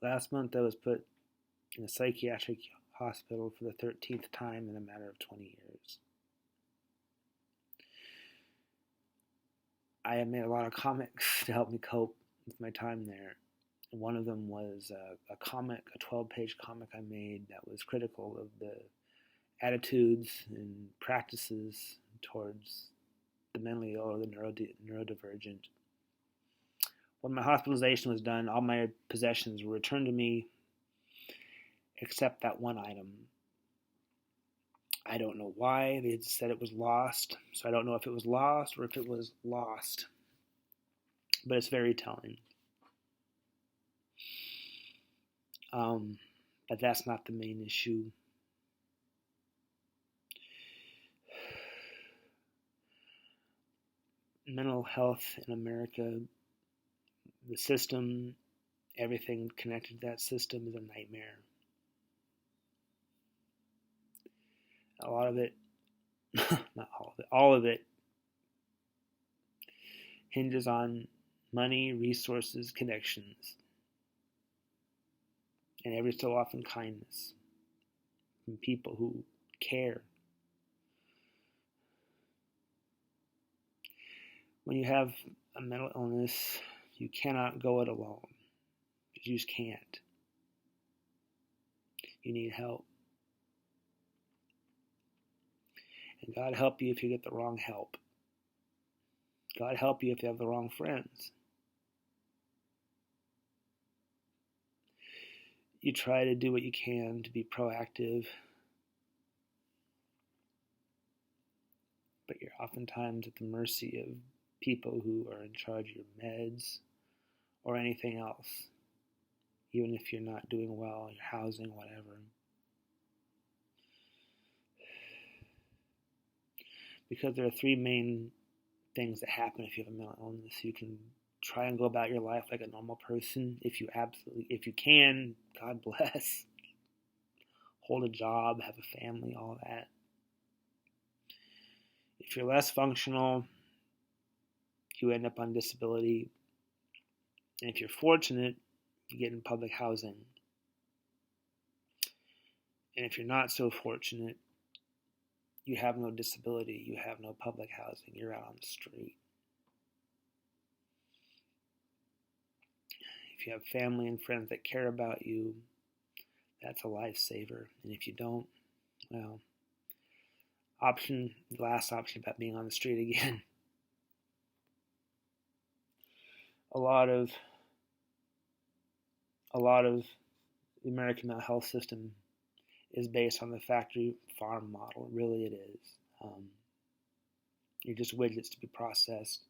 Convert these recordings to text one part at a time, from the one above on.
Last month I was put in a psychiatric hospital for the 13th time in a matter of 20 years. I have made a lot of comics to help me cope with my time there. And one of them was a comic, a 12-page comic I made that was critical of the attitudes and practices towards the mentally ill or the neurodivergent. When my hospitalization was done, all my possessions were returned to me except that one item. I don't know why. They said it was lost, so I don't know if it was lost or if it was lost. But it's very telling. But that's not the main issue. Mental health in America, the system, everything connected to that system is a nightmare. A lot of it, not all of it hinges on money, resources, connections, and every so often kindness from people who care. When you have a mental illness, you cannot go it alone. You just can't. You need help. And God help you if you get the wrong help. God help you if you have the wrong friends. You try to do what you can to be proactive, but you're oftentimes at the mercy of people who are in charge of your meds or anything else, even if you're not doing well, your housing, whatever. Because there are three main things that happen if you have a mental illness. You can try and go about your life like a normal person. If you can, God bless. Hold a job, have a family, all that. If you're less functional, you end up on disability. And if you're fortunate, you get in public housing. And if you're not so fortunate, you have no disability, you have no public housing, you're out on the street. If you have family and friends that care about you, that's a lifesaver. And if you don't, well, the last option about being on the street again. A lot of the American mental health system is based on the factory farm model. Really it is. You're just widgets to be processed.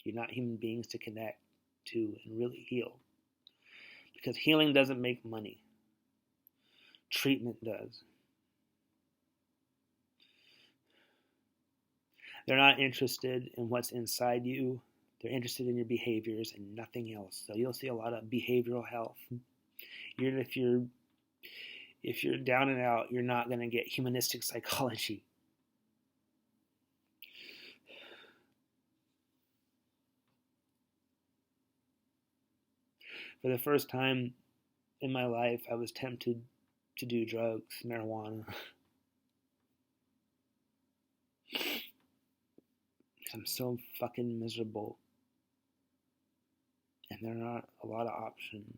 You're not human beings to connect to and really heal. Because healing doesn't make money. Treatment does. They're not interested in what's inside you. They're interested in your behaviors and nothing else. So you'll see a lot of behavioral health. Even if you're down and out, you're not going to get humanistic psychology. For the first time in my life, I was tempted to do drugs, marijuana. I'm so fucking miserable. And there are not a lot of options.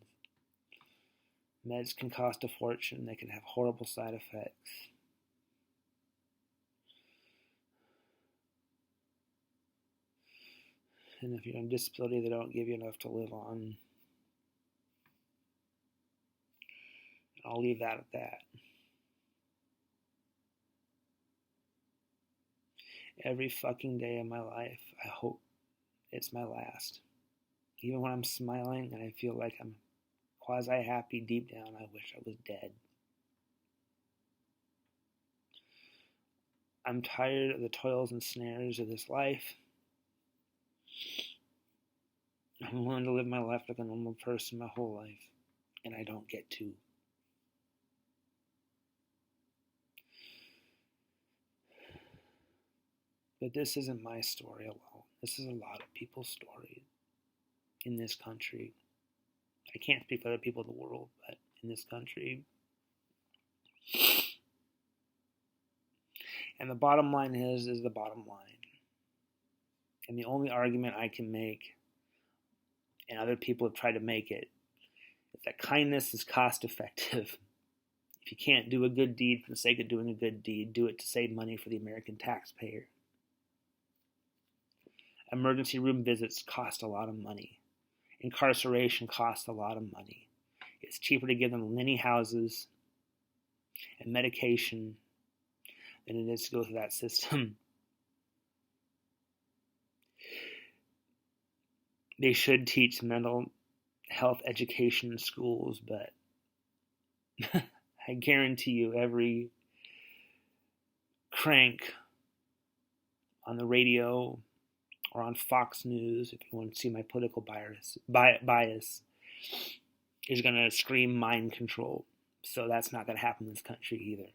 Meds can cost a fortune. They can have horrible side effects. And if you're on disability, they don't give you enough to live on. I'll leave that at that. Every fucking day of my life, I hope it's my last. Even when I'm smiling and I feel like I'm quasi-happy, deep down, I wish I was dead. I'm tired of the toils and snares of this life. I'm willing to live my life like a normal person my whole life, and I don't get to. But this isn't my story alone. This is a lot of people's story in this country. I I can't speak for other people in the world, but in this country. And the bottom line is the bottom line. And the only argument I can make, and other people have tried to make it, is that kindness is cost effective. If you can't do a good deed for the sake of doing a good deed, do it to save money for the American taxpayer. Emergency room visits cost a lot of money. Incarceration costs a lot of money. It's cheaper to give them many houses and medication than it is to go through that system. They should teach mental health education in schools, but I guarantee you every crank on the radio or on Fox News, if you want to see my political bias is going to scream mind control. So that's not going to happen in this country either.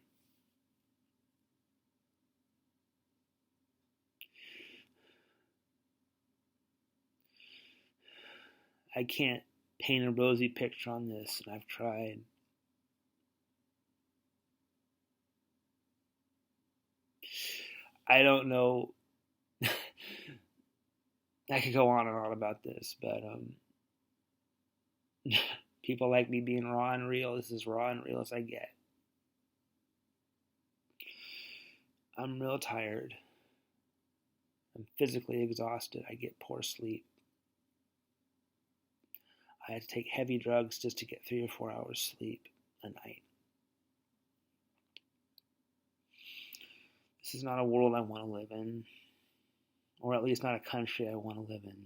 I can't paint a rosy picture on this, and I've tried. I don't know. I could go on and on about this, but people like me being raw and real. This is raw and real as I get. I'm real tired. I'm physically exhausted. I get poor sleep. I had to take heavy drugs just to get 3 or 4 hours sleep a night. This is not a world I want to live in, or at least not a country I want to live in.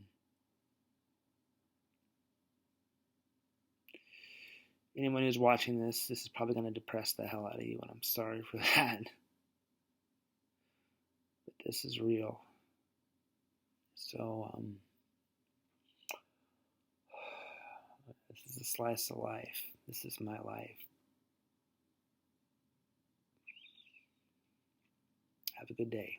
Anyone who's watching this is probably going to depress the hell out of you, and I'm sorry for that. But this is real. So, this is a slice of life. This is my life. Have a good day.